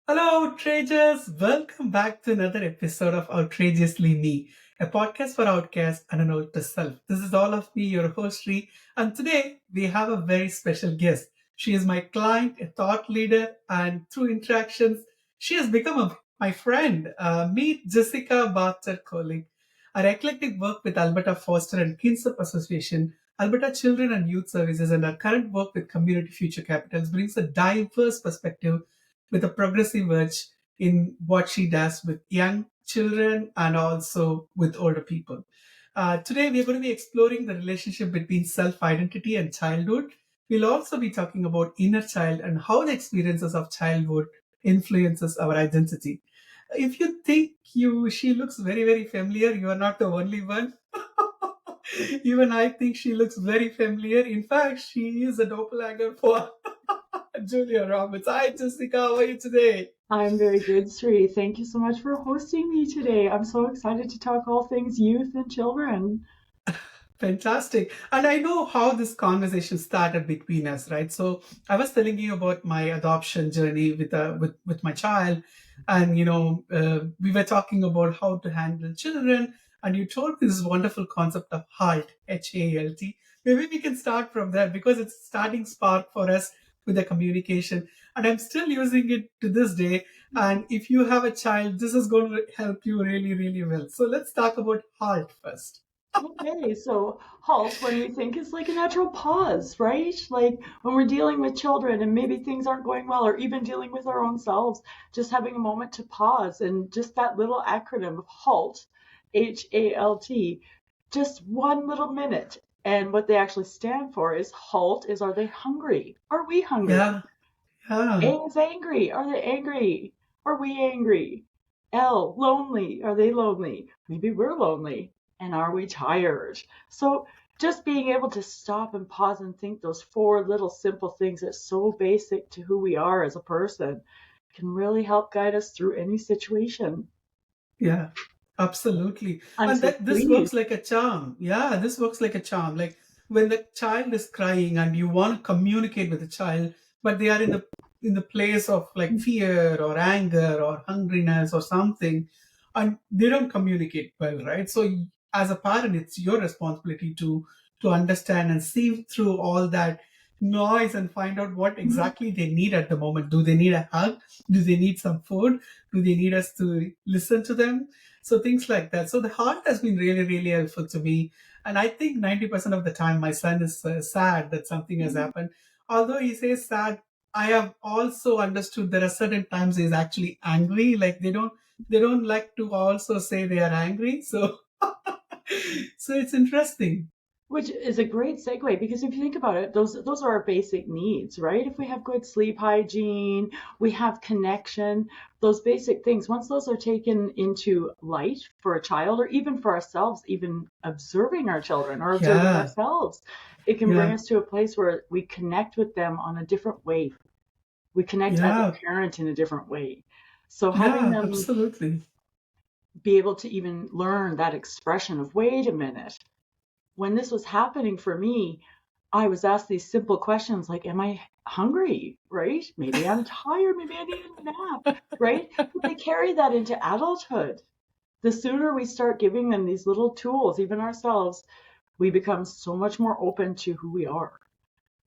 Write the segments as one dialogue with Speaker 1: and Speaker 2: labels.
Speaker 1: Hello, outrageous! Welcome back to another episode of Outrageously Me, a podcast for outcasts and an ode to self. This is all of me, your host, Sri, and today we have a very special guest. She is my client, a thought leader, and through interactions, she has become my friend. Meet Jessica Barter Kolic. Our eclectic work with Alberta Foster and Kinship Association, Alberta Children and Youth Services, and our current work with Community Future Capitals brings a diverse perspective with a progressive edge in what she does with young children and also with older people. Today, we are going to be exploring the relationship between self identity and childhood. We'll also be talking about inner child and how the experiences of childhood influences our identity. If you think she looks very familiar, you are not the only one. Even I think she looks very familiar. In fact, she is a doppelganger for Julia Roberts. Hi, Jessica. How are you today?
Speaker 2: I'm very good, Sri. Thank you so much for hosting me today. I'm so excited to talk all things youth and children.
Speaker 1: Fantastic. And I know how this conversation started between us, right? So I was telling you about my adoption journey with my child, and we were talking about how to handle children, and you told me this wonderful concept of HALT, HALT. Maybe we can start from there because it's a starting spark for us with the communication, and I'm still using it to this day. And if you have a child, this is going to help you really well. So let's talk about HALT first.
Speaker 2: Okay, so halt when we think is like a natural pause, right? Like when we're dealing with children and maybe things aren't going well, or even dealing with our own selves, just having a moment to pause and just that little acronym of HALT, HALT, just one little minute. And what they actually stand for is HALT is, are they hungry? Are we hungry?
Speaker 1: Yeah, yeah.
Speaker 2: A is angry. Are they angry? Are we angry? L, lonely. Are they lonely? Maybe we're lonely. And are we tired? So just being able to stop and pause and think those four little simple things that's so basic to who we are as a person can really help guide us through any situation.
Speaker 1: Yeah, absolutely.
Speaker 2: I'm
Speaker 1: And
Speaker 2: so
Speaker 1: that this
Speaker 2: pleased.
Speaker 1: works like a charm. Yeah, this works like a charm. Like when the child is crying and you want to communicate with the child, but they are in the place of like fear or anger or hungriness or something, and they don't communicate well, right? So as a parent, it's your responsibility to understand and see through all that noise and find out what exactly they need at the moment. Do they need a hug? Do they need some food? Do they need us to listen to them? So things like that. So the heart has been really helpful to me. And I think 90% of the time my son is sad that something has happened. Although he says sad, I have also understood there are certain times he's actually angry. Like they don't like to also say they are angry. So so it's interesting.
Speaker 2: Which is a great segue because if you think about it, those are our basic needs, right? If we have good sleep hygiene, we have connection, those basic things, once those are taken into light for a child or even for ourselves, even observing our children or observing
Speaker 1: Yeah.
Speaker 2: ourselves, it can bring
Speaker 1: Yeah.
Speaker 2: us to a place where we connect with them on a different way. We connect as a
Speaker 1: Yeah.
Speaker 2: parent in a different way. So having
Speaker 1: Yeah.
Speaker 2: them
Speaker 1: Absolutely.
Speaker 2: be able to even learn that expression of, wait a minute, when this was happening for me, I was asked these simple questions like, am I hungry? Right? Maybe I'm tired. Maybe I need a nap. Right? But they carry that into adulthood. The sooner we start giving them these little tools, even ourselves, we become so much more open to who we are.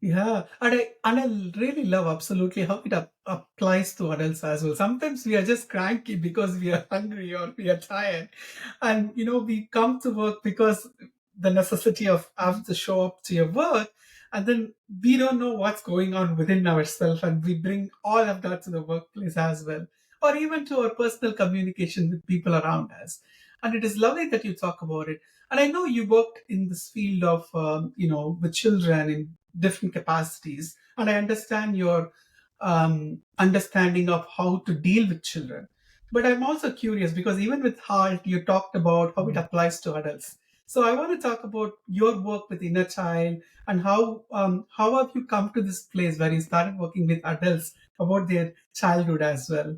Speaker 1: Yeah, and I really love absolutely how it applies to adults as well. Sometimes we are just cranky because we are hungry or we are tired, and we come to work because the necessity of have to show up to your work, and then we don't know what's going on within ourselves, and we bring all of that to the workplace as well, or even to our personal communication with people around us. And it is lovely that you talk about it. And I know you worked in this field of with children in different capacities, and I understand your understanding of how to deal with children. But I'm also curious because even with heart you talked about how it applies to adults. So I want to talk about your work with inner child and how have you come to this place where you started working with adults about their childhood as well.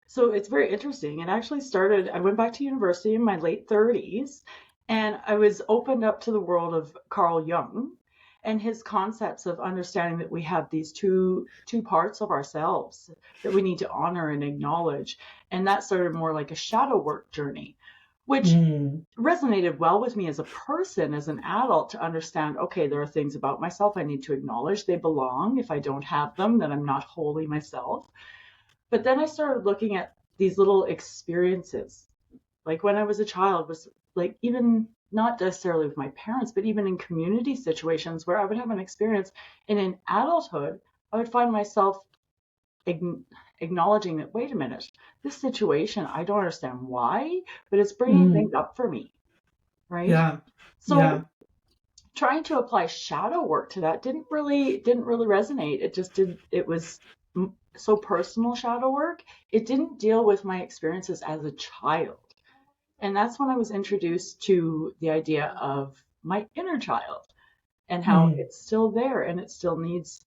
Speaker 2: So it's very interesting. It actually started, I went back to university in my late 30s and I was opened up to the world of Carl Jung. and his concepts of understanding that we have these two parts of ourselves that we need to honor and acknowledge. And that started more like a shadow work journey, which
Speaker 1: Mm.
Speaker 2: resonated well with me as a person, as an adult, to understand, okay, there are things about myself I need to acknowledge. They belong. If I don't have them, then I'm not wholly myself. But then I started looking at these little experiences. Like when I was a child, was like, even not necessarily with my parents, but even in community situations where I would have an experience. And in adulthood, I would find myself acknowledging that, wait a minute, this situation, I don't understand why, but it's bringing things
Speaker 1: Mm.
Speaker 2: up for me, right?
Speaker 1: Yeah. Yeah.
Speaker 2: So trying to apply shadow work to that didn't really resonate. It was so personal shadow work. It didn't deal with my experiences as a child. And that's when I was introduced to the idea of my inner child and how
Speaker 1: Mm.
Speaker 2: it's still there, and it still needs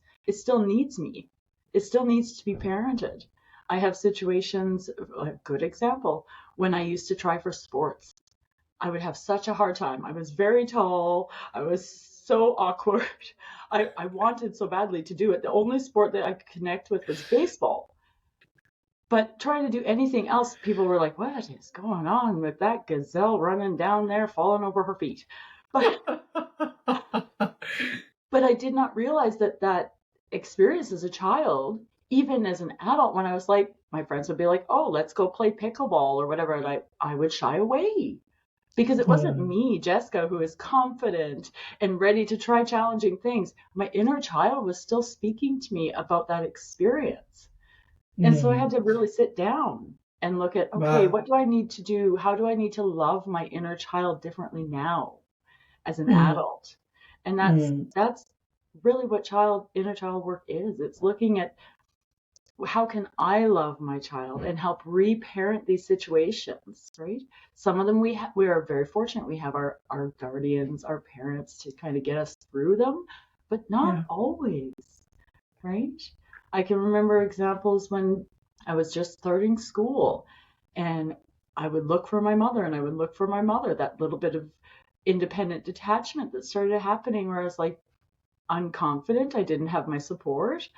Speaker 2: me. It still needs to be parented. I have situations, a good example, when I used to try for sports. I would have such a hard time. I was very tall. I was so awkward. I wanted so badly to do it. The only sport that I could connect with was baseball. But trying to do anything else, people were like, what is going on with that gazelle running down there, falling over her feet? But but I did not realize that experience as a child, even as an adult, when I was like, my friends would be like, oh, let's go play pickleball or whatever. And I would shy away because it wasn't
Speaker 1: Mm.
Speaker 2: me, Jessica, who is confident and ready to try challenging things. My inner child was still speaking to me about that experience. And so I
Speaker 1: Mm.
Speaker 2: had to really sit down and look at, okay,
Speaker 1: Wow.
Speaker 2: what do I need to do? How do I need to love my inner child differently now as an
Speaker 1: Mm.
Speaker 2: adult? And that's
Speaker 1: Mm.
Speaker 2: that's really what inner child work is. It's looking at, how can I love my child and help reparent these situations, right? Some of them we are very fortunate. We have our guardians, our parents to kind of get us through them, but not
Speaker 1: Yeah.
Speaker 2: always, right? I can remember examples when I was just starting school, and I would look for my mother, and I would look for my mother, that little bit of independent detachment that started happening where I was like unconfident. I didn't have my support.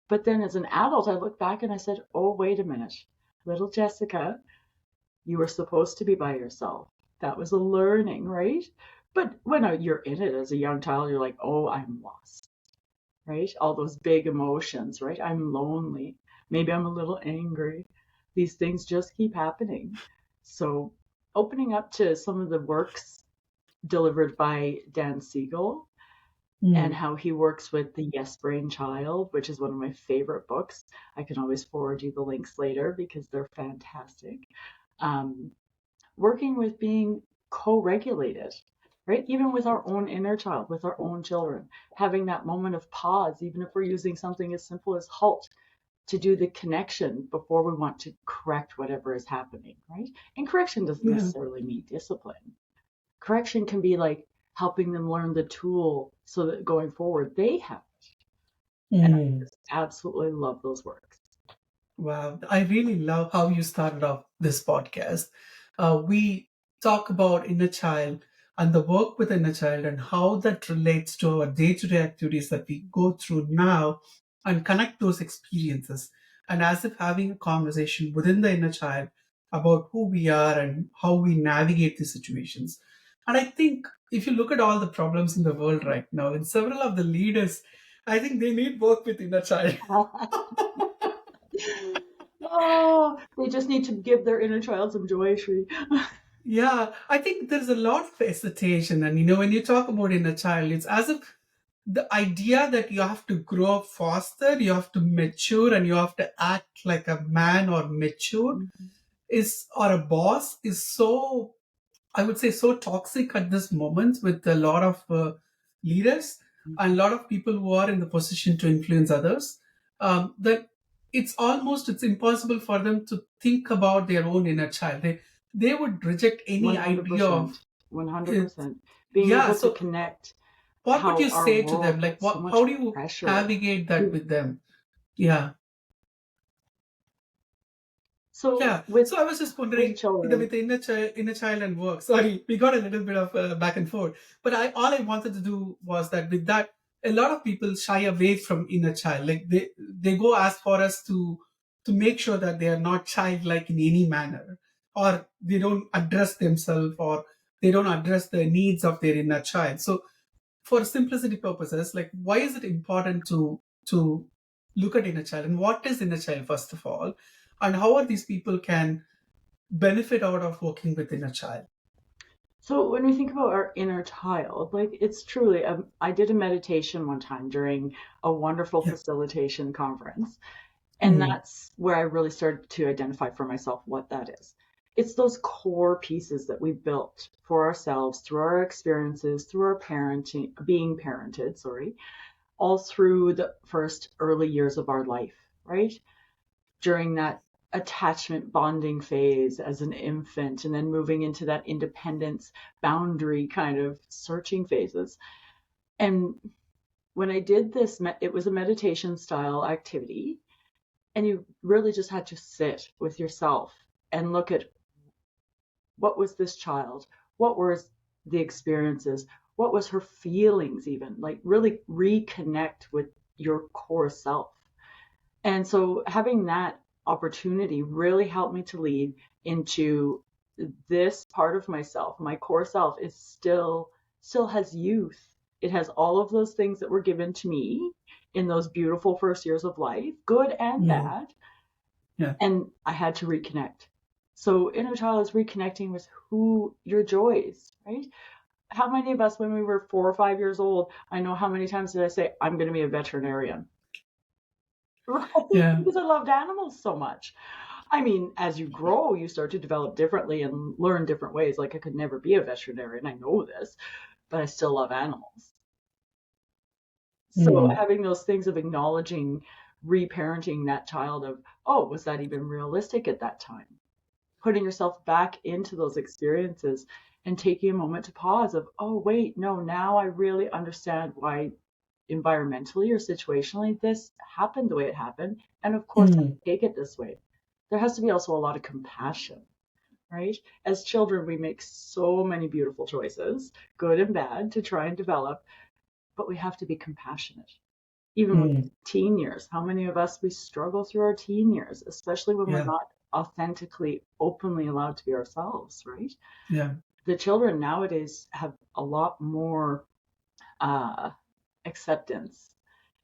Speaker 2: But then as an adult, I look back and I said, oh, wait a minute. Little Jessica, you were supposed to be by yourself. That was a learning, right? But when you're in it as a young child, you're like, oh, I'm lost, right? All those big emotions, right? I'm lonely. Maybe I'm a little angry. These things just keep happening. So opening up to some of the works delivered by Dan Siegel and
Speaker 1: Mm.
Speaker 2: how he works with the Yes Brain Child, which is one of my favorite books. I can always forward you the links later because they're fantastic. Um, Working with being co-regulated, right? Even with our own inner child, with our own children, having that moment of pause, even if we're using something as simple as halt to do the connection before we want to correct whatever is happening, right? And correction doesn't
Speaker 1: Yeah.
Speaker 2: necessarily mean discipline. Correction can be like helping them learn the tool so that going forward they have. And I
Speaker 1: Mm.
Speaker 2: just absolutely love those works.
Speaker 1: Wow, I really love how you started off this podcast. We talk about inner child and the work with inner child and how that relates to our day to day activities that we go through now and connect those experiences. And as if having a conversation within the inner child about who we are and how we navigate these situations. And I think if you look at all the problems in the world right now, in several of the leaders, I think they need work with inner child.
Speaker 2: Oh, they just need to give their inner child some joy, Shri.
Speaker 1: Yeah, I think there's a lot of hesitation. And, when you talk about inner child, it's as if the idea that you have to grow up faster, you have to mature, and you have to act like a man or mature or a boss is so, I would say, so toxic at this moment with a lot of leaders and a lot of people who are in the position to influence others. That it's impossible for them to think about their own inner child. They would reject any idea of
Speaker 2: 100%.
Speaker 1: it.
Speaker 2: 100%. Being
Speaker 1: Yeah.
Speaker 2: able to
Speaker 1: So,
Speaker 2: connect
Speaker 1: what would
Speaker 2: how
Speaker 1: you
Speaker 2: our
Speaker 1: say to them?
Speaker 2: world
Speaker 1: Like,
Speaker 2: gets so
Speaker 1: how
Speaker 2: much
Speaker 1: do you
Speaker 2: pressure.
Speaker 1: navigate that with them? Yeah.
Speaker 2: So
Speaker 1: Yeah.
Speaker 2: with
Speaker 1: So I was just
Speaker 2: with
Speaker 1: wondering
Speaker 2: children,
Speaker 1: with the inner child and work. Sorry, we got a little bit of back and forth, but all I wanted to do was that with that. a lot of people shy away from inner child. Like they go as far as to make sure that they are not childlike in any manner, or they don't address themselves, or they don't address the needs of their inner child. So for simplicity purposes, like why is it important to look at inner child, and what is inner child first of all, and how are these people can benefit out of working with inner child?
Speaker 2: So when we think about our inner child, like it's truly, I did a meditation one time during a wonderful
Speaker 1: Yeah.
Speaker 2: facilitation conference. And
Speaker 1: Mm.
Speaker 2: that's where I really started to identify for myself what that is. It's those core pieces that we built for ourselves through our experiences, through our parenting, being parented, sorry, all through the first early years of our life, right? During that attachment bonding phase as an infant, and then moving into that independence boundary kind of searching phases. And when I did this, it was a meditation style activity. And you really just had to sit with yourself and look at what was this child? What were the experiences? What was her feelings, even? Like really reconnect with your core self. And so having that opportunity really helped me to lead into this part of myself. My core self is still has youth. It has all of those things that were given to me in those beautiful first years of life, good and
Speaker 1: Mm.
Speaker 2: bad,
Speaker 1: Yeah.
Speaker 2: and I had to reconnect. So inner child is reconnecting with who your joys, right? How many of us, when we were 4 or 5 years old, I know how many times did I say, I'm going to be a veterinarian, right?
Speaker 1: Yeah.
Speaker 2: Because I loved animals so much. I mean, as you grow, you start to develop differently and learn different ways. Like I could never be a veterinarian, I know this, but I still love animals. So
Speaker 1: Mm.
Speaker 2: having those things of acknowledging, reparenting that child of, oh, was that even realistic at that time? Putting yourself back into those experiences and taking a moment to pause of, oh, wait, no, now I really understand why environmentally or situationally this happened the way it happened. And of course, I
Speaker 1: Mm.
Speaker 2: take it this way. There has to be also a lot of compassion, right? As children, we make so many beautiful choices, good and bad, to try and develop, but we have to be compassionate. Even with
Speaker 1: Mm.
Speaker 2: teen years, how many of us we struggle through our teen years, especially when we're
Speaker 1: Yeah.
Speaker 2: not authentically, openly allowed to be ourselves, right?
Speaker 1: Yeah.
Speaker 2: The children nowadays have a lot more uh, acceptance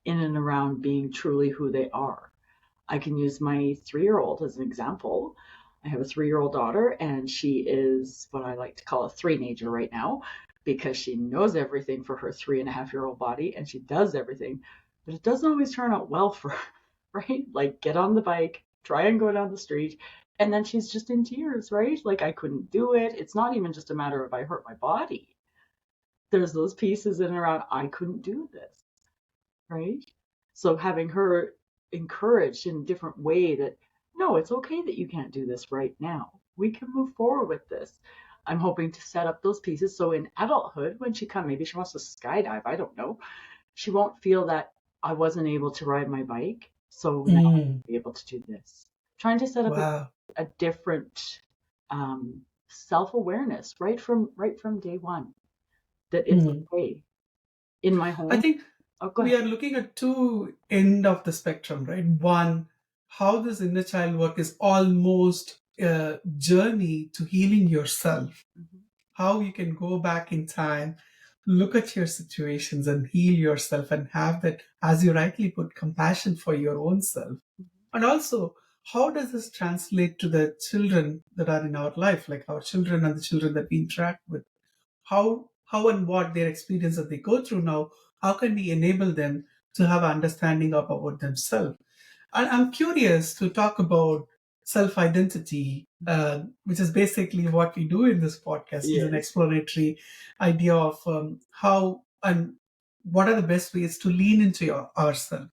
Speaker 2: in and around being truly who they are. I can use my 3-year-old as an example. I have a 3-year-old daughter, and she is what I like to call a three-nager right now because she knows everything for her 3.5-year-old body and she does everything, but it doesn't always turn out well for her, right? Like, get on the bike, try and go down the street, and then she's just in tears, right? Like, I couldn't do it. It's not even just a matter of I hurt my body. There's those pieces in and around, I couldn't do this, right? So having her encouraged in a different way that, no, it's okay that you can't do this right now. We can move forward with this. I'm hoping to set up those pieces so in adulthood, when she comes, maybe she wants to skydive, I don't know, she won't feel that I wasn't able to ride my bike, so now
Speaker 1: Mm.
Speaker 2: I'll be able to do this. Trying to set up
Speaker 1: Wow.
Speaker 2: a different self-awareness right from day one that it's
Speaker 1: Mm.
Speaker 2: okay in my
Speaker 1: I
Speaker 2: home.
Speaker 1: think
Speaker 2: Oh, go
Speaker 1: we
Speaker 2: ahead.
Speaker 1: are looking at two end of the spectrum, right? One, how this inner child work is almost a journey to healing yourself.
Speaker 2: Mhm.
Speaker 1: How you can go back in time, look at your situations and heal yourself, and have that, as you rightly put, compassion for your own self. And also, how does this translate to the children that are in our life, like our children and the children that we interact with? How and what their experience that they go through now, how can we enable them to have understanding of about themselves? And I'm curious to talk about self identity, which is basically what we do in this podcast, is an
Speaker 2: Yes.
Speaker 1: exploratory idea of how and what are the best ways to lean into ourselves.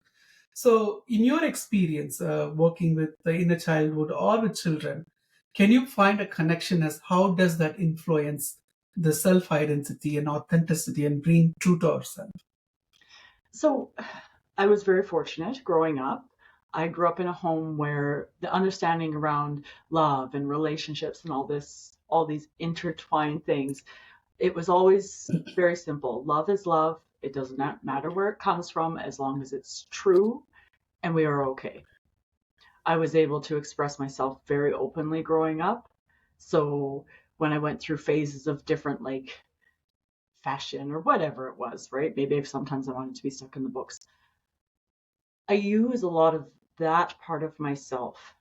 Speaker 1: So, in your experience working with the inner childhood or with children, can you find a connection as how does that influence the self identity and authenticity and being true to ourselves?
Speaker 2: So I was very fortunate growing up. I grew up in a home where the understanding around love and relationships and all these intertwined things, it was always very simple. Love is love. It doesn't matter where it comes from as long as it's true and we are okay. I was able to express myself very openly growing up. So when I went through phases of different like fashion or whatever it was, right? Maybe if sometimes I wanted to be stuck in the books. I use a lot of that part of myself,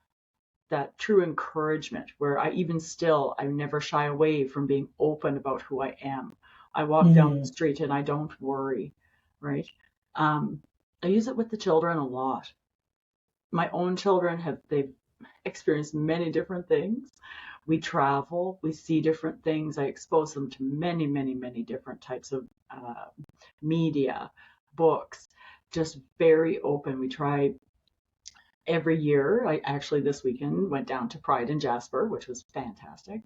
Speaker 2: that true encouragement, where I even still, I never shy away from being open about who I am. I walk down the
Speaker 1: Mm.
Speaker 2: street and I don't worry, right? Um, I use it with the children a lot. My own children they've experienced many different things. We travel, we see different things. I expose them to many, many, many different types of media, books, just very open. We try every year. I actually this weekend went down to Pride in Jasper, which was fantastic,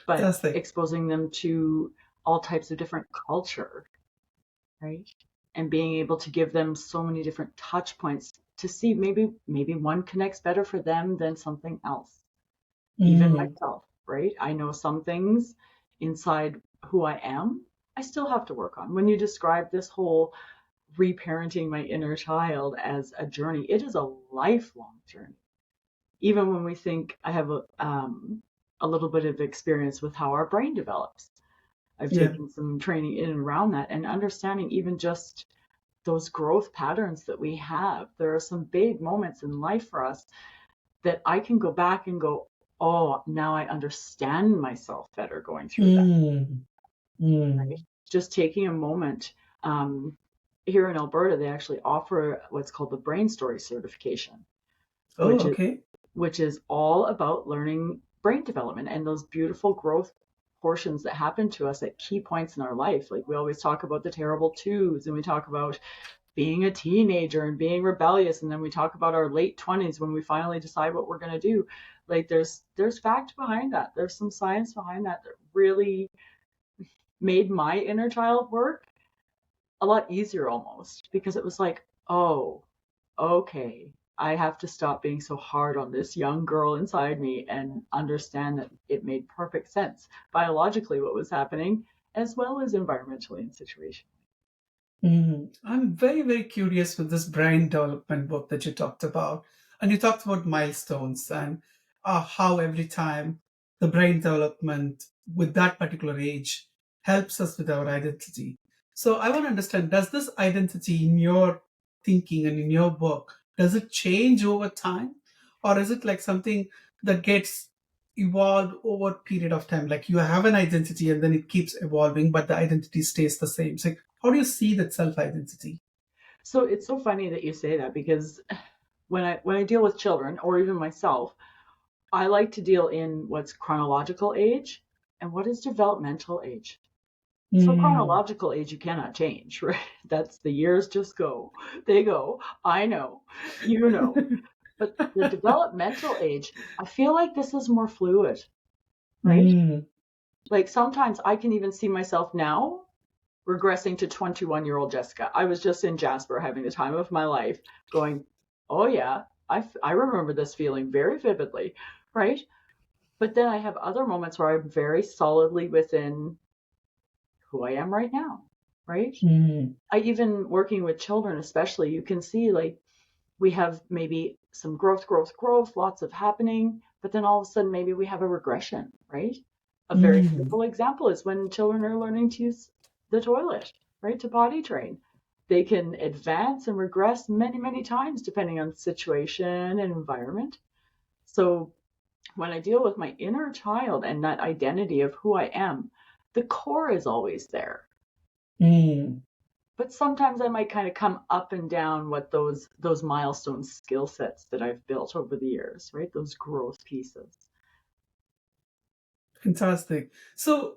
Speaker 2: but
Speaker 1: Fantastic.
Speaker 2: exposing them to all types of different culture, right? And being able to give them so many different touch points to see maybe one connects better for them than something else. Even
Speaker 1: Mm.
Speaker 2: myself, right? I know some things inside who I am I still have to work on. When you describe this whole reparenting my inner child as a journey, it is a lifelong journey. Even when we think I have a little bit of experience with how our brain develops, I've
Speaker 1: Yeah.
Speaker 2: taken some training in and around that and understanding even just those growth patterns that we have. There are some big moments in life for us that I can go back and go, oh, now I understand myself better going through that,
Speaker 1: Mm.
Speaker 2: right?
Speaker 1: Mm.
Speaker 2: Just taking a moment. Um, Here in Alberta, they actually offer what's called the Brain Story certification,
Speaker 1: Oh,
Speaker 2: which is
Speaker 1: okay.
Speaker 2: all about learning brain development and those beautiful growth portions that happen to us at key points in our life. Like we always talk about the terrible twos, and we talk about being a teenager and being rebellious, and then we talk about our late 20s when we finally decide what we're going to do. Like there's fact behind that. There's some science behind that that really made my inner child work a lot easier almost, because it was like, oh, okay, I have to stop being so hard on this young girl inside me and understand that it made perfect sense biologically what was happening, as well as environmentally and situationally.
Speaker 1: I'm very, very curious with this brain development book that you talked about. And you talked about milestones and how every time the brain development with that particular age helps us with our identity. So I want to understand, does this identity in your thinking and in your book, does it change over time? Or is it like something that gets evolved over a period of time? Like you have an identity and then it keeps evolving, but the identity stays the same. So how do you see that self identity?
Speaker 2: So it's so funny that you say that, because when I deal with children or even myself, I like to deal in what's chronological age and what is developmental age. So
Speaker 1: Mm,
Speaker 2: chronological age you cannot change, right? That's the years just go. They go. I know. You know. But the developmental age, I feel like this is more fluid, right?
Speaker 1: mm,
Speaker 2: Like sometimes I can even see myself now regressing to 21-year-old Jessica. I was just in Jasper having the time of my life going, oh yeah, I remember this feeling very vividly, right? But then I have other moments where I'm very solidly within who I am right now, right?
Speaker 1: mm,
Speaker 2: I even working with children, especially, you can see like we have maybe some growth, lots of happening, but then all of a sudden maybe we have a regression, right? A very
Speaker 1: mm,
Speaker 2: simple example is when children are learning to use the toilet, right? To potty train. They can advance and regress many, many times depending on situation and environment. So when I deal with my inner child and that identity of who I am, the core is always there,
Speaker 1: mm.
Speaker 2: but sometimes I might kind of come up and down what those milestone skill sets that I've built over the years, right? Those growth pieces.
Speaker 1: Fantastic. So,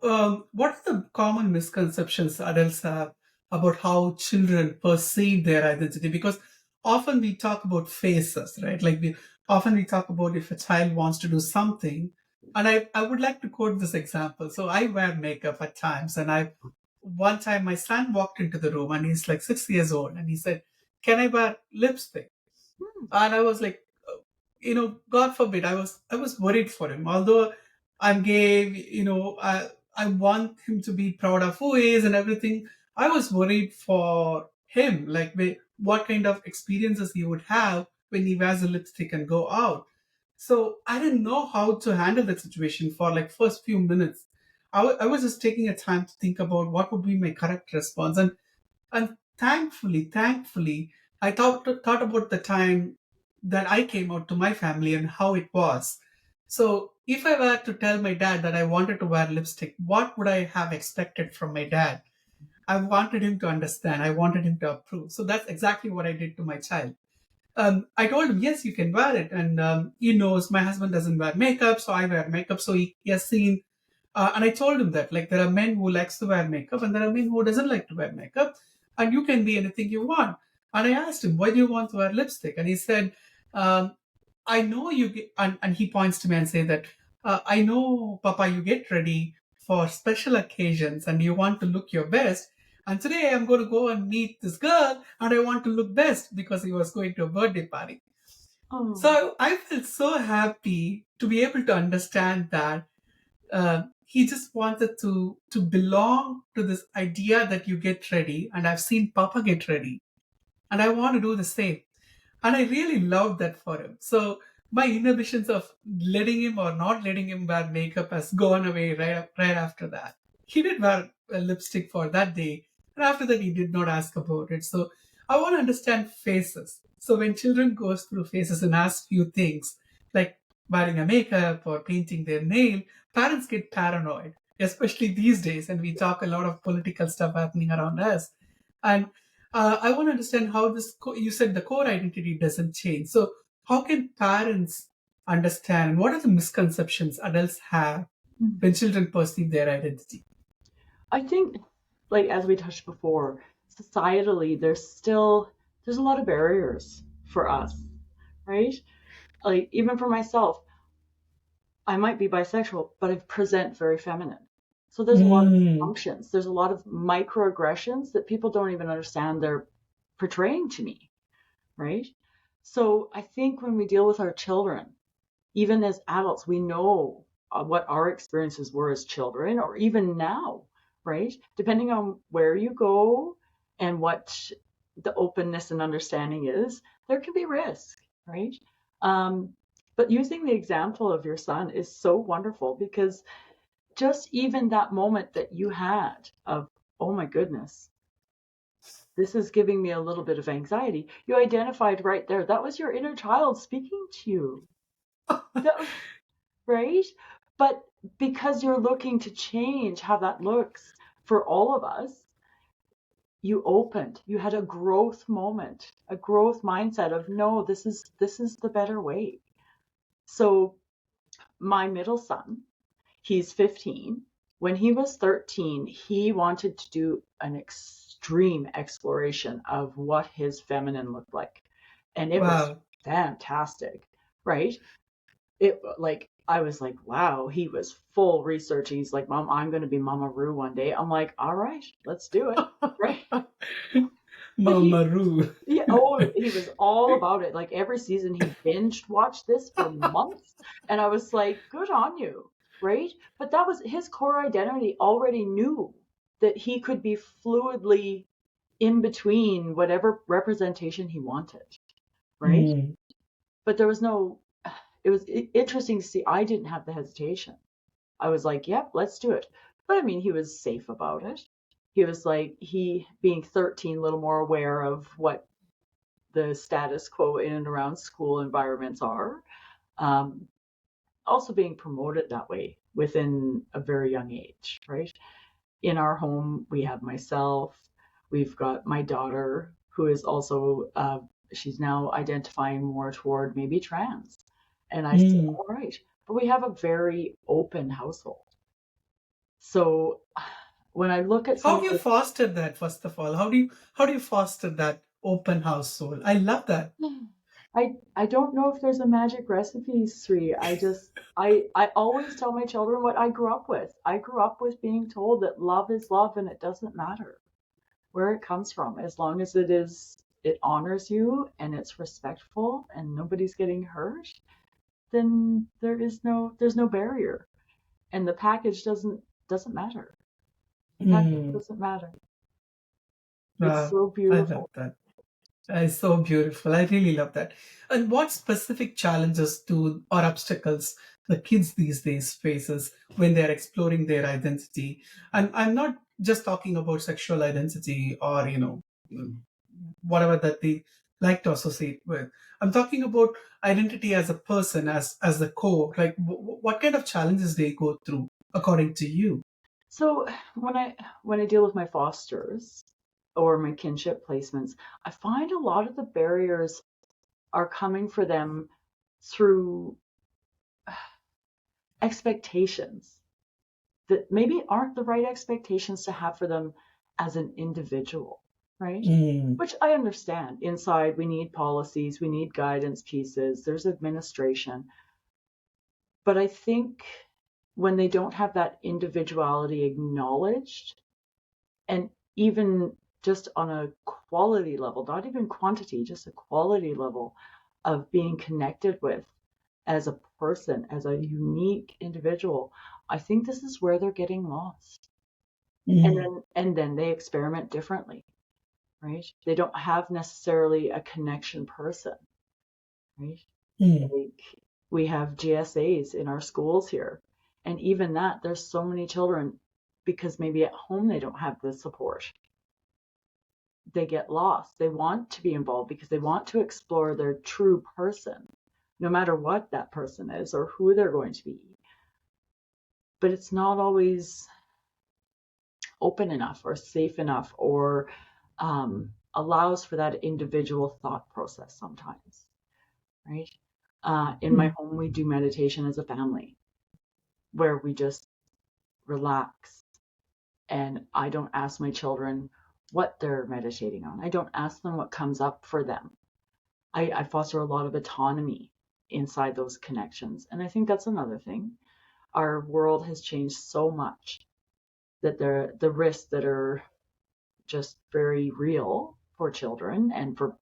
Speaker 1: what are the common misconceptions adults have about how children perceive their identity? Because often we talk about phases, right? Like we talk about if a child wants to do something, and I would like to quote this example. So I wear makeup at times, and I one time my son walked into the room and he's like 6 years old, and he said, "Can I wear lipstick?"
Speaker 2: Hmm.
Speaker 1: And I was like, God forbid, I was worried for him. Although I'm gay, I want him to be proud of who he is and everything. I was worried for him, like what kind of experiences he would have when he wears a lipstick and go out. So I didn't know how to handle that situation for like first few minutes. I was just taking a time to think about what would be my correct response, and thankfully, I thought about the time that I came out to my family and how it was. So if I were to tell my dad that I wanted to wear lipstick, what would I have expected from my dad? I wanted him to understand. I wanted him to approve. So that's exactly what I did to my child. I told him, yes, you can wear it. And he knows my husband doesn't wear makeup, so I wear makeup. So he has seen, and I told him that, like, there are men who likes to wear makeup and there are men who doesn't like to wear makeup. And you can be anything you want. And I asked him, why do you want to wear lipstick? And he said, um, I know you get, and he points to me and say that, I know, Papa, you get ready for special occasions and you want to look your best. And today I'm going to go and meet this girl and I want to look best because he was going to a birthday party.
Speaker 2: Oh.
Speaker 1: So I felt so happy to be able to understand that he just wanted to belong to this idea that you get ready, and I've seen Papa get ready, and I want to do the same. And I really loved that for him. So my inhibitions of letting him or not letting him wear makeup has gone away right after that. He did wear a lipstick for that day, and after that he did not ask about it. So I want to understand phases. So when children goes through phases and ask few things like wearing a makeup or painting their nail, parents get paranoid, especially these days, and we talk a lot of political stuff happening around us. And I want to understand how you said the core identity doesn't change. So, how can parents understand what are the misconceptions adults have
Speaker 2: Mm.
Speaker 1: when children perceive their identity?
Speaker 2: I think, like as we touched before, societally, there's a lot of barriers for us, right? Like even for myself, I might be bisexual, but I present very feminine. So there's a lot of
Speaker 1: Mm,
Speaker 2: assumptions. There's a lot of microaggressions that people don't even understand they're portraying to me, right? So I think when we deal with our children, even as adults, we know what our experiences were as children or even now, right? Depending on where you go and what the openness and understanding is, there can be risk, right? Um, but using the example of your son is so wonderful because just even that moment that you had of, oh my goodness, this is giving me a little bit of anxiety, you identified right there. That was your inner child speaking to you. That was right? But because you're looking to change how that looks for all of us, you opened. You had a growth moment, a growth mindset of no, this is the better way. So my middle son, he's 15. When he was 13, he wanted to do an extreme exploration of what his feminine looked like. And it was
Speaker 1: wow.
Speaker 2: fantastic, right? It like I was like, wow, he was full research. He's like, Mom, I'm gonna be Mama Ru one day. I'm like, all right, let's do it. Right. But
Speaker 1: Mama Ru.
Speaker 2: he was all about it. Like every season he binge watched this for months. And I was like, good on you. Right. But that was his core identity already knew that he could be fluidly in between whatever representation he wanted. Right.
Speaker 1: Mm,
Speaker 2: But there was no, it was interesting to see. I didn't have the hesitation. I was like, yep, let's do it. But I mean, he was safe about it. He was like, he being 13, a little more aware of what the status quo in and around school environments are. Um, also being promoted that way within a very young age, right? In our home, we have myself, we've got my daughter, who is also, she's now identifying more toward maybe trans. And I said,
Speaker 1: mm.
Speaker 2: all right, but we have a very open household. So when I look at some
Speaker 1: How
Speaker 2: of
Speaker 1: do you
Speaker 2: the,
Speaker 1: foster that? First of all, how do you foster that open household? I love that.
Speaker 2: I don't know if there's a magic recipe, Sri. I always tell my children what I grew up with. I grew up with being told that love is love and it doesn't matter where it comes from, as long as it honors you and it's respectful and nobody's getting hurt, then there's no barrier. And the package doesn't matter. The package
Speaker 1: Mm.
Speaker 2: doesn't matter. It's
Speaker 1: Wow,
Speaker 2: so
Speaker 1: I love
Speaker 2: beautiful.
Speaker 1: that. It's so beautiful. I really love that. And what specific challenges do or obstacles the kids these days faces when they're exploring their identity? And I'm not just talking about sexual identity or whatever that they like to associate with. I'm talking about identity as a person, as the core. Like what kind of challenges they go through, according to you?
Speaker 2: So when I deal with my fosters or my kinship placements, I find a lot of the barriers are coming for them through expectations that maybe aren't the right expectations to have for them as an individual, right?
Speaker 1: Mm,
Speaker 2: Which I understand. Inside, we need policies, we need guidance pieces, there's administration. But I think when they don't have that individuality acknowledged, and even just on a quality level, not even quantity, just a quality level of being connected with as a person, as a unique individual, I think this is where they're getting lost. And
Speaker 1: mm,
Speaker 2: then they experiment differently, right? They don't have necessarily a connection person, right?
Speaker 1: mm,
Speaker 2: Like we have GSAs in our schools here. And even that, there's so many children because maybe at home they don't have the support. They get lost. They want to be involved because they want to explore their true person, no matter what that person is or who they're going to be. But it's not always open enough or safe enough or allows for that individual thought process sometimes, right? In my
Speaker 1: mm,
Speaker 2: home, we do meditation as a family where we just relax. And I don't ask my children what they're meditating on. I don't ask them what comes up for them. I foster a lot of autonomy inside those connections. And I think that's another thing. Our world has changed so much that the risks that are just very real for children and for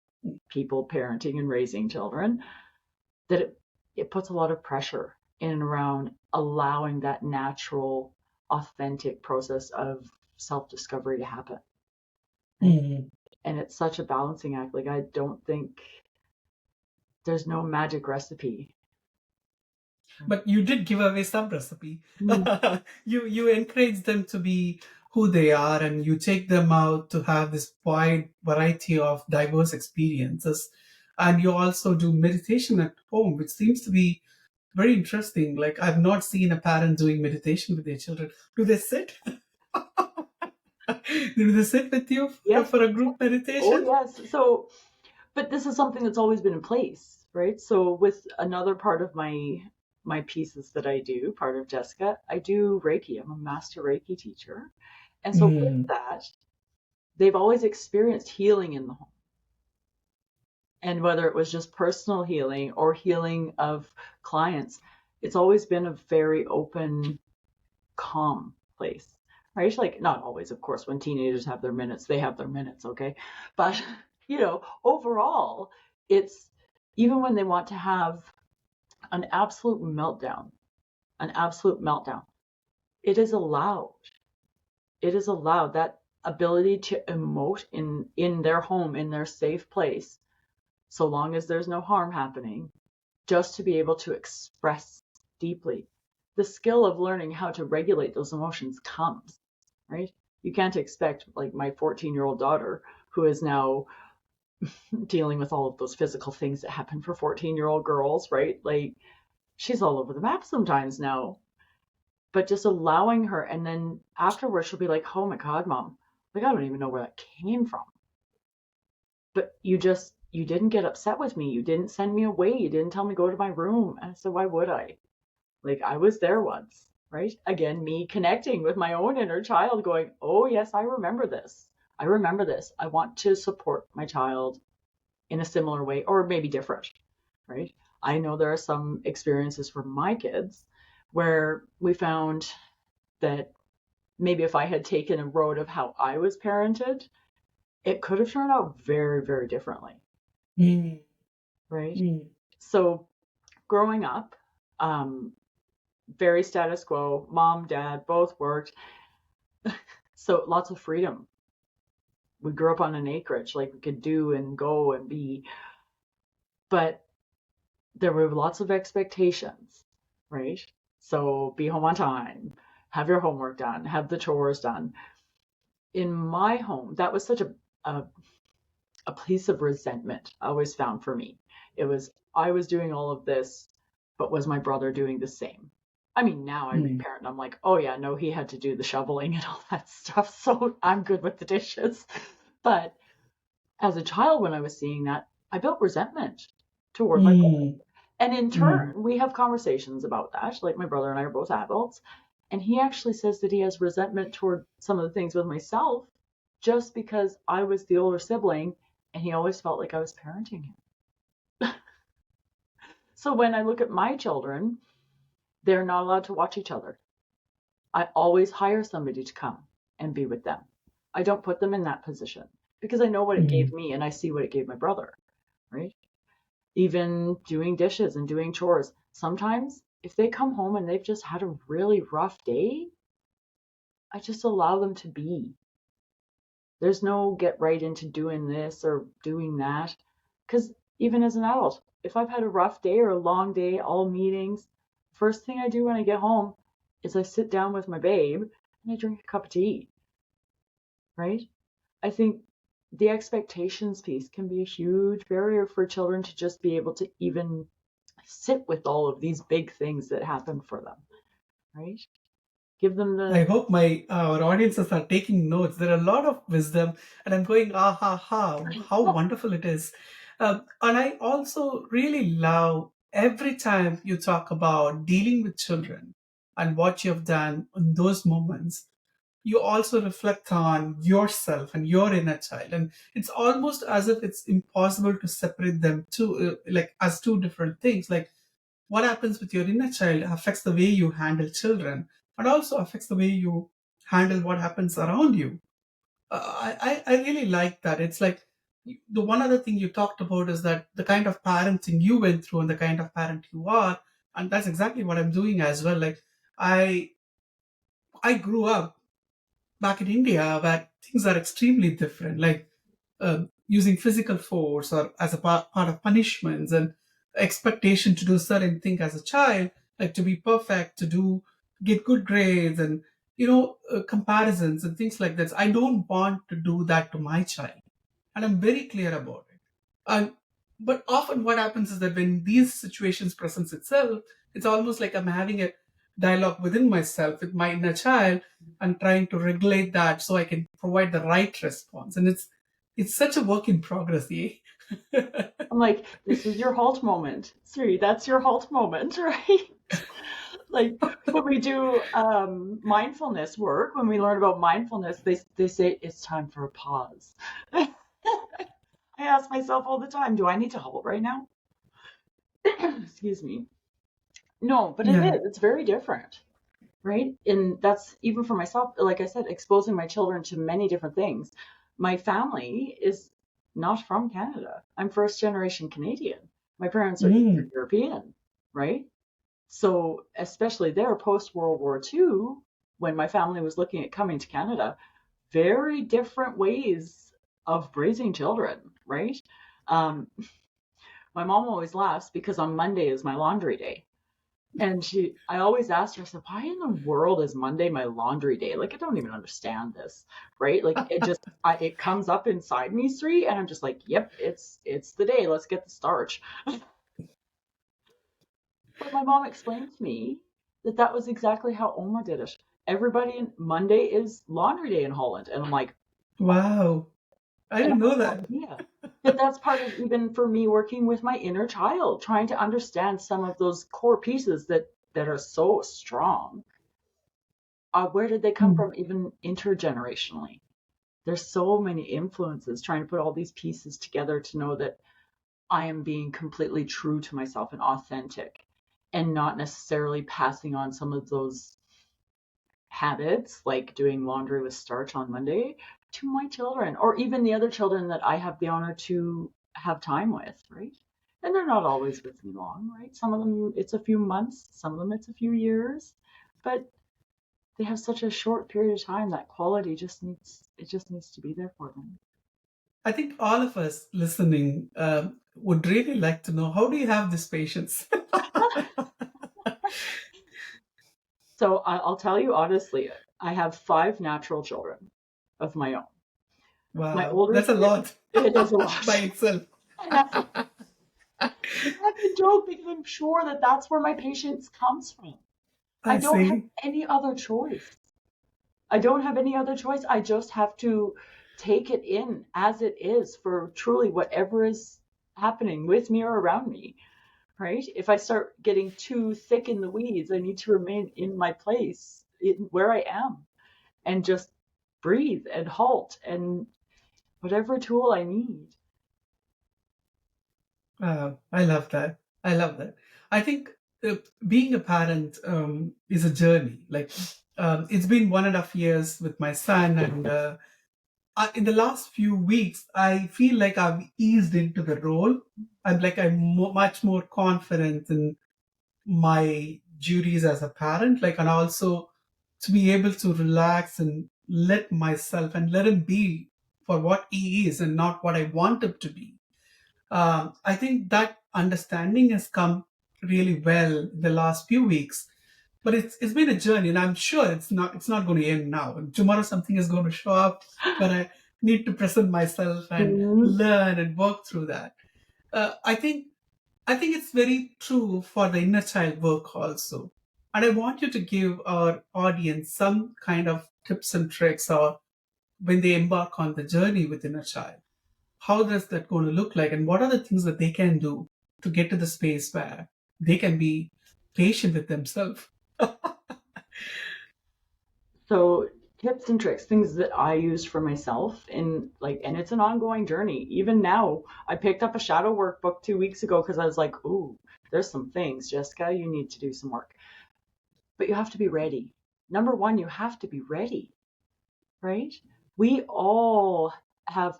Speaker 2: people parenting and raising children, that it puts a lot of pressure in and around allowing that natural, authentic process of self discovery to happen. Right?
Speaker 1: mm.
Speaker 2: And it's such a balancing act. Like, I don't think there's no magic recipe.
Speaker 1: But you did give away some recipe.
Speaker 2: Mm.
Speaker 1: You encourage them to be who they are, and you take them out to have this wide variety of diverse experiences. And you also do meditation at home, which seems to be very interesting. Like I've not seen a parent doing meditation with their children. Do they sit? Do they sit with you
Speaker 2: Yes.
Speaker 1: for a group
Speaker 2: Oh,
Speaker 1: meditation?
Speaker 2: yes. So, but this is something that's always been in place, right? So, with another part of my pieces that I do, part of Jessica, I do Reiki. I'm a master Reiki teacher. And so with
Speaker 1: Mm,
Speaker 2: that, they've always experienced healing in the home. And whether it was just personal healing or healing of clients, it's always been a very open, calm place, right? Like, not always, of course, when teenagers have their minutes, they have their minutes, okay? But, overall, it's even when they want to have an absolute meltdown, an absolute meltdown, it is allowed. It is allowed that ability to emote in their home, in their safe place, so long as there's no harm happening, just to be able to express deeply. The skill of learning how to regulate those emotions comes, right? You can't expect, like, my 14-year-old daughter, who is now dealing with all of those physical things that happen for 14-year-old girls, right? Like, she's all over the map sometimes now. But just allowing her, and then afterwards, she'll be like, oh my God, mom, like, I don't even know where that came from. But you didn't get upset with me. You didn't send me away. You didn't tell me go to my room. And I said, why would I? Like, I was there once, right? Again, me connecting with my own inner child, going, oh, yes, I remember this. I remember this. I want to support my child in a similar way, or maybe different, right? I know there are some experiences for my kids where we found that maybe if I had taken a road of how I was parented, it could have turned out very, very differently,
Speaker 1: mm,
Speaker 2: right?
Speaker 1: mm,
Speaker 2: So growing up, um, very status quo, mom, dad both worked. So lots of freedom, We grew up on an acreage, like we could do and go and be, but there were lots of expectations, right? So be home on time, have your homework done, have the chores done. In my home, that was such a, a piece of resentment I always found for me. It was, I was doing all of this, but was my brother doing the same? I mean, now I
Speaker 1: Mm.
Speaker 2: reparent, I'm like, oh yeah, no, he had to do the shoveling and all that stuff, so I'm good with the dishes. But as a child, when I was seeing that, I built resentment toward my brother.
Speaker 1: Mm.
Speaker 2: And in
Speaker 1: Mm.
Speaker 2: turn, we have conversations about that. Like my brother and I are both adults. And he actually says that he has resentment toward some of the things with myself just because I was the older sibling and he always felt like I was parenting him. So when I look at my children, they're not allowed to watch each other. I always hire somebody to come and be with them. I don't put them in that position because I know what it gave
Speaker 1: Mm.
Speaker 2: me and I see what it gave my brother, right? Even doing dishes and doing chores. Sometimes if they come home and they've just had a really rough day, I just allow them to be. There's no get right into doing this or doing that. Because even as an adult, if I've had a rough day or a long day, all meetings, first thing I do when I get home is I sit down with my babe and I drink a cup of tea, right? I think the expectations piece can be a huge barrier for children to just be able to even sit with all of these big things that happen for them, right? Give them
Speaker 1: I
Speaker 2: the,
Speaker 1: hope my our audiences are taking notes. There are a lot of wisdom, and I'm going, ah ha ha, how
Speaker 2: oh,
Speaker 1: wonderful it is. And I also really love every time you talk about dealing with children and what you have done in those moments. You also reflect on yourself and your inner child, and it's almost as if it's impossible to separate them two, like as two different things. Like what happens with your inner child affects the way you handle children and also affects the way you handle what happens around you. I really like that. It's like the one other thing you talked about is that the kind of parenting you went through and the kind of parent you are, and that's exactly what I'm doing as well. Like I I grew up back in India where things are extremely different, like using physical force or as a part of punishments and expectation to do certain thing as a child, like to be perfect, to do get good grades, and comparisons and things like that. I don't want to do that to my child, and I'm very clear about it. And but often what happens is that when these situations presents itself, it's almost like I'm having a dialogue within myself with my inner child and trying to regulate that so I can provide the right response. And it's such a work in progress, eh?
Speaker 2: I'm like, this is your halt moment. Sri, that's your halt moment, right? Like when we do mindfulness work, when we learn about mindfulness, they say it's time for a pause. I ask myself all the time, do I need to halt right now? Excuse me. No, but it
Speaker 1: Yeah.
Speaker 2: is. It's very different, right? And that's even for myself, like I said, exposing my children to many different things. My family is not from Canada. I'm first generation Canadian. My parents are Eastern
Speaker 1: Mm.
Speaker 2: European, right? So, especially there post World War II, when my family was looking at coming to Canada, very different ways of raising children, right? Um, my mom always laughs because on Monday is my laundry day. And I always asked her, I said, why in the world is Monday my laundry day? Like, I don't even understand this, right? Like, it comes up inside me, Sri, and I'm just like, yep, it's the day. Let's get the starch. But my mom explained to me that that was exactly how Oma did it. Everybody in Monday is laundry day in Holland, and I'm like,
Speaker 1: Wow. I
Speaker 2: and I
Speaker 1: didn't
Speaker 2: had
Speaker 1: know
Speaker 2: no
Speaker 1: that.
Speaker 2: idea. But that's part of even for me working with my inner child, trying to understand some of those core pieces that are so strong. Where did they come
Speaker 1: Mm.
Speaker 2: from, even intergenerationally? There's so many influences trying to put all these pieces together to know that I am being completely true to myself and authentic and not necessarily passing on some of those habits, like doing laundry with starch on Monday, to my children or even the other children that I have the honor to have time with, right? And they're not always with me long, right? Some of them it's a few months, some of them it's a few years, but they have such a short period of time that quality just needs to be there for them.
Speaker 1: I think all of us listening would really like to know, how do you have this patience?
Speaker 2: So I'll tell you honestly, I have five natural children of my own. My
Speaker 1: Wow, that's
Speaker 2: oldest
Speaker 1: a
Speaker 2: kid,
Speaker 1: lot
Speaker 2: it is a
Speaker 1: by
Speaker 2: lot.
Speaker 1: itself.
Speaker 2: I know. I can joke because I'm sure that that's where my patience comes from. I
Speaker 1: I
Speaker 2: don't have
Speaker 1: see.
Speaker 2: any other choice. I don't have any other choice. I just have to take it in as it is for truly whatever is happening with me or around me, right? If I start getting too thick in the weeds, I need to remain in my place, where I am, and just breathe and halt and whatever tool I need.
Speaker 1: I love that. I love that. I think being a parent is a journey. Like, it's been 1.5 years with my son, and in the last few weeks, I feel like I've eased into the role. I'm much more confident in my duties as a parent, like, and also to be able to relax and let myself and let him be for what he is and not what I want him to be. I think that understanding has come really well the last few weeks, but it's been a journey, and I'm sure it's not going to end now. And tomorrow something is going to show up, but I need to present myself and
Speaker 2: Mhm.
Speaker 1: learn and work through that. I think it's very true for the inner child work also. And I want you to give our audience some kind of tips and tricks, or when they embark on the journey with inner child, how does that going to look like, and what are the things that they can do to get to the space where they can be patient with themselves?
Speaker 2: So tips and tricks, things that I use for myself in like, and it's an ongoing journey. Even now, I picked up a shadow workbook 2 weeks ago because I was like, ooh, there's some things, Jessica, you need to do some work. But you have to be ready. Number one, you have to be ready, right? We all have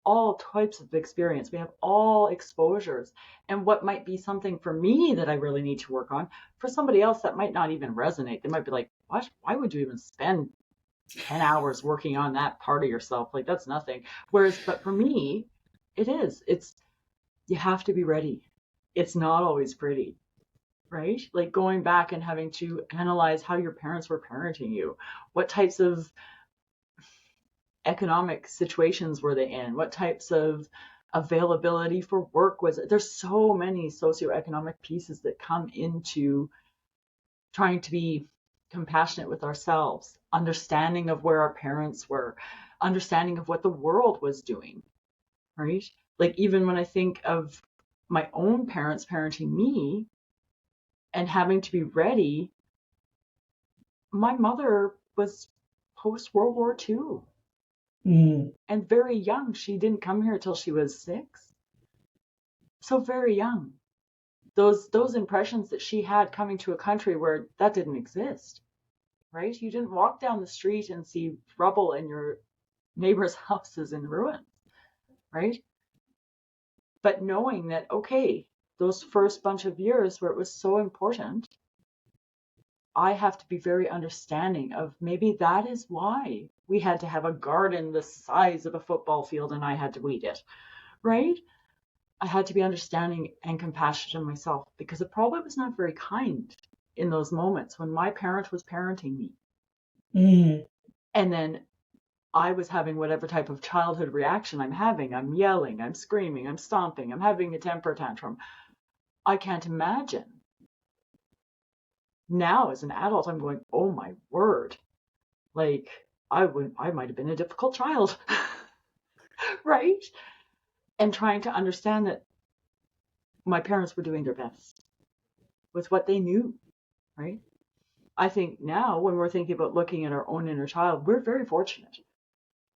Speaker 2: all types of experience. We have all exposures. And what might be something for me that I really need to work on, for somebody else that might not even resonate. They might be like, what? Why would you even spend 10 hours working on that part of yourself? Like, that's nothing. Whereas, but for me, it is. You have to be ready. It's not always pretty, right? Like going back and having to analyze how your parents were parenting you. What types of economic situations were they in? What types of availability for work was it? There's so many socioeconomic pieces that come into trying to be compassionate with ourselves, understanding of where our parents were, understanding of what the world was doing, right? Like even when I think of my own parents parenting me and having to be ready, my mother was post World War II
Speaker 1: Mm,
Speaker 2: and very young. She didn't come here till she was 6. So very young. Those impressions that she had coming to a country where that didn't exist, right? You didn't walk down the street and see rubble and your neighbor's houses in ruins, right? But knowing that, okay, those first bunch of years where it was so important, I have to be very understanding of maybe that is why we had to have a garden the size of a football field and I had to weed it, right? I had to be understanding and compassionate to myself because it probably was not very kind in those moments when my parent was parenting me.
Speaker 1: mm,
Speaker 2: And then I was having whatever type of childhood reaction I'm having. I'm yelling, I'm screaming, I'm stomping, I'm having a temper tantrum. I can't imagine. Now as an adult, I'm going, oh my word. Like I might have been a difficult child, right? And trying to understand that my parents were doing their best with what they knew, right? I think now when we're thinking about looking at our own inner child, we're very fortunate.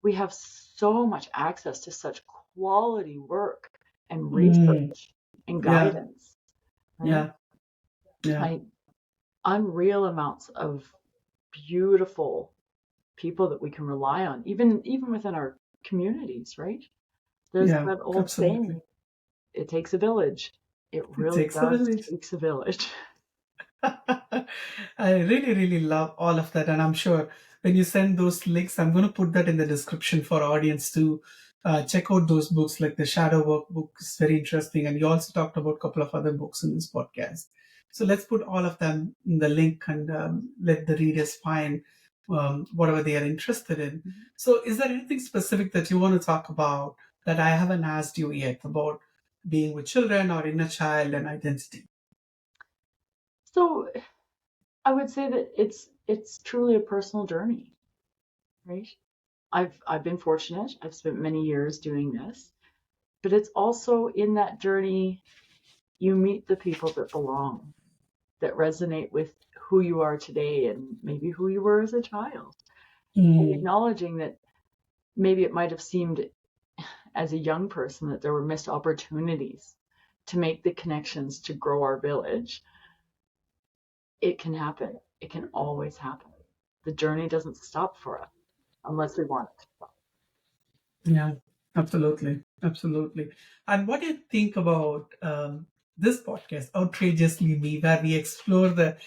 Speaker 2: We have so much access to such quality work and
Speaker 1: mm.
Speaker 2: research and
Speaker 1: Yeah,
Speaker 2: guidance, right?
Speaker 1: yeah, yeah,
Speaker 2: Like unreal amounts of beautiful people that we can rely on, even within our communities, right? There's
Speaker 1: yeah,
Speaker 2: that old saying,
Speaker 1: absolutely.
Speaker 2: it takes a village. It
Speaker 1: It
Speaker 2: really
Speaker 1: takes a
Speaker 2: does
Speaker 1: village.
Speaker 2: takes a village.
Speaker 1: I really, really love all of that. And I'm sure when you send those links, I'm going to put that in the description for audience to check out those books, like the Shadow Work book is very interesting. And you also talked about a couple of other books in this podcast. So let's put all of them in the link and let the readers find whatever they are interested in.
Speaker 2: Mhm.
Speaker 1: So is there anything specific that you want to talk about that I haven't asked you yet about being with children or inner child and identity?
Speaker 2: So I would say that it's truly a personal journey, right? I've been fortunate. I've spent many years doing this, but it's also in that journey you meet the people that belong, that resonate with who you are today and maybe who you were as a child. And
Speaker 1: Mm,
Speaker 2: acknowledging that maybe it might have seemed as a young person that there were missed opportunities to make the connections to grow our village. It can happen. It can always happen. The journey doesn't stop for us unless we want it to stop.
Speaker 1: yeah, absolutely. Absolutely. And what do you think about this podcast, Outrageously Me, where we explore the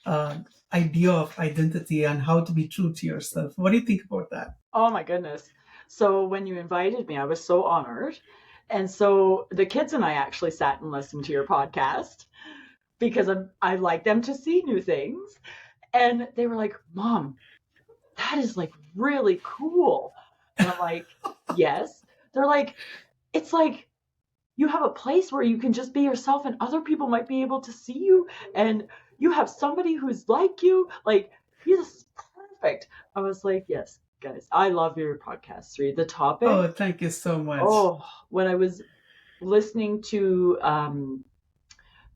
Speaker 1: uh, idea of identity and how to be true to yourself? What do you think about that?
Speaker 2: Oh my goodness. So when you invited me, I was so honored. And so the kids and I actually sat and listened to your podcast because I like them to see new things. And they were like, Mom, that is like really cool. And I'm like, yes. They're like, it's like you have a place where you can just be yourself and other people might be able to see you and you have somebody who's like you. Like, this is perfect. I was like, yes, guys, I love your podcast, Read. The topic,
Speaker 1: Oh, thank you so much.
Speaker 2: oh, when I was listening to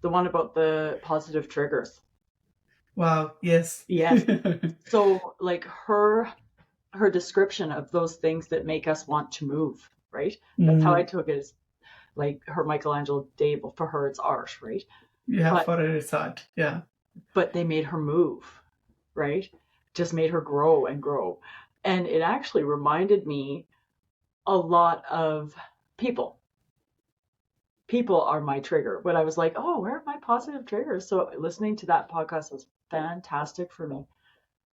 Speaker 2: the one about the positive triggers.
Speaker 1: Wow, yes.
Speaker 2: Yes. So like her description of those things that make us want to move, right? That's how I
Speaker 1: Mm,
Speaker 2: took it, as like her Michelangelo Dable. For her, it's art, right?
Speaker 1: yeah,
Speaker 2: But
Speaker 1: for a result. Yeah.
Speaker 2: they made her move, right? Just made her grow and grow. And it actually reminded me a lot of people. People are my trigger. When I was like, oh, where are my positive triggers? So listening to that podcast was fantastic for me.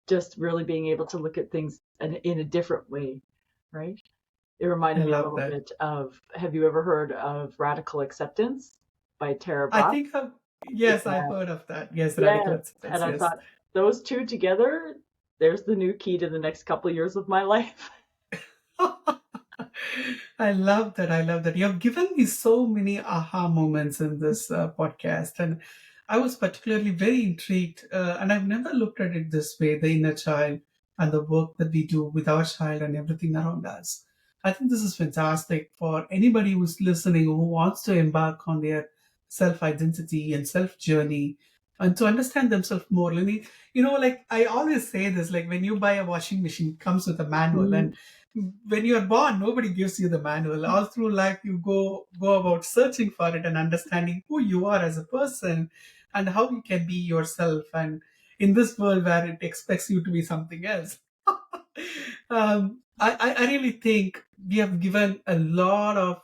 Speaker 2: Just really being able to look at things in a different way, right? It
Speaker 1: I
Speaker 2: reminded me a
Speaker 1: love
Speaker 2: little
Speaker 1: that.
Speaker 2: bit of, have you ever heard of Radical Acceptance by Tara
Speaker 1: I
Speaker 2: Brach?
Speaker 1: think yes, I've
Speaker 2: Yeah.
Speaker 1: heard of that. Yes, radical
Speaker 2: Yes. And
Speaker 1: acceptance.
Speaker 2: I
Speaker 1: Yes.
Speaker 2: thought those two together, there's the new key to the next couple of years of my life.
Speaker 1: I love that. I love that. You have given me so many aha moments in this podcast. And I was particularly very intrigued. And I've never looked at it this way, the inner child and the work that we do with our child and everything around us. I think this is fantastic for anybody who's listening who wants to embark on their self identity and self journey and to understand themselves more. Like I always say this, like when you buy a washing machine, it comes with a manual,
Speaker 2: Mm.
Speaker 1: and when you're born, nobody gives you the manual. All through life, you go about searching for it and understanding who you are as a person and how you can be yourself. And in this world where it expects you to be something else, I really think we have given a lot of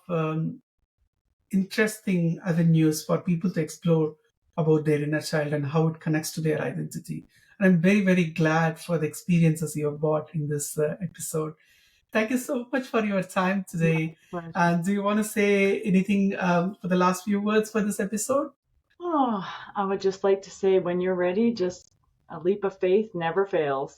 Speaker 1: interesting avenues for people to explore about their inner child and how it connects to their identity. And I'm very, very glad for the experiences you have brought in this episode. Thank you so much for your time
Speaker 2: My
Speaker 1: today.
Speaker 2: pleasure.
Speaker 1: And do you want to say anything for the last few words for this episode?
Speaker 2: Oh, I would just like to say when you're ready, just a leap of faith never fails.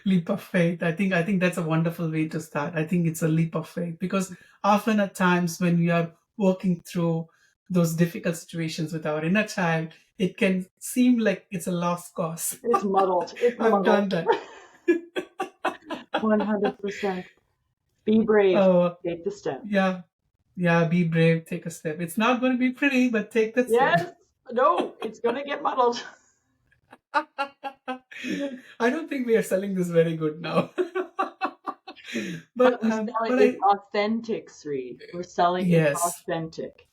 Speaker 1: Leap of faith. I think that's a wonderful way to start. I think it's a leap of faith because often at times when we are working through those difficult situations with our inner child, it can seem like it's a lost cause.
Speaker 2: It's muddled. It's
Speaker 1: I've
Speaker 2: muddled.
Speaker 1: done that.
Speaker 2: 100%. Be brave.
Speaker 1: Oh,
Speaker 2: Take the step.
Speaker 1: yeah. Yeah, be brave, take a step. It's not going to be pretty, but take that step.
Speaker 2: Yes. No, it's going to get muddled.
Speaker 1: I don't think we are selling this very good now.
Speaker 2: But
Speaker 1: but
Speaker 2: we sell it,
Speaker 1: but
Speaker 2: it's
Speaker 1: I
Speaker 2: authentic, Sri. We're selling it's
Speaker 1: yes,
Speaker 2: authentic.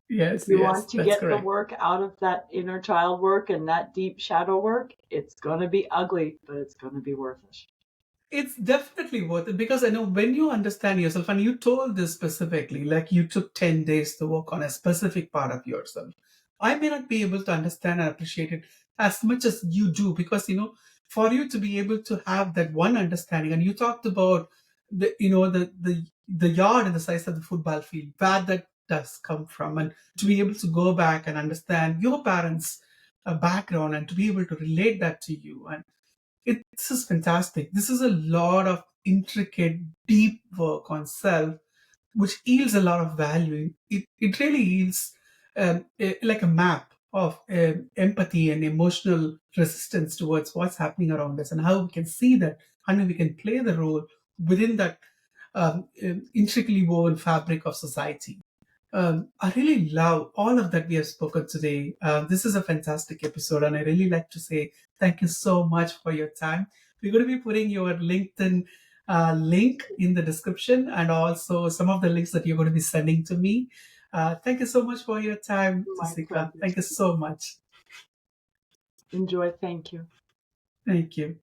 Speaker 2: If
Speaker 1: yes,
Speaker 2: you
Speaker 1: yes,
Speaker 2: want to
Speaker 1: that's
Speaker 2: get the
Speaker 1: correct.
Speaker 2: work out of that inner child work and that deep shadow work, it's going to be ugly, but it's going to be worth it.
Speaker 1: It's definitely worth it because I know when you understand yourself, and you told this specifically, like you took 10 days to work on a specific part of yourself. I may not be able to understand and appreciate it as much as you do because, for you to be able to have that one understanding, and you talked about the yard and the size of the football field, where that does come from, and to be able to go back and understand your parents' background and to be able to relate that to you. And this is fantastic. This is a lot of intricate, deep work on self, which yields a lot of value. It really yields like a map of empathy and emotional resistance towards what's happening around us and how we can see that and we can play the role within that intricately woven fabric of society. I really love all of that we have spoken today. This is a fantastic episode, and I really like to say thank you so much for your time. We're going to be putting your LinkedIn link in the description and also some of the links that you're going to be sending to me. Thank you so much for your time,
Speaker 2: My
Speaker 1: Jessica.
Speaker 2: pleasure.
Speaker 1: Thank you so much.
Speaker 2: Enjoy. Thank you.
Speaker 1: Thank you.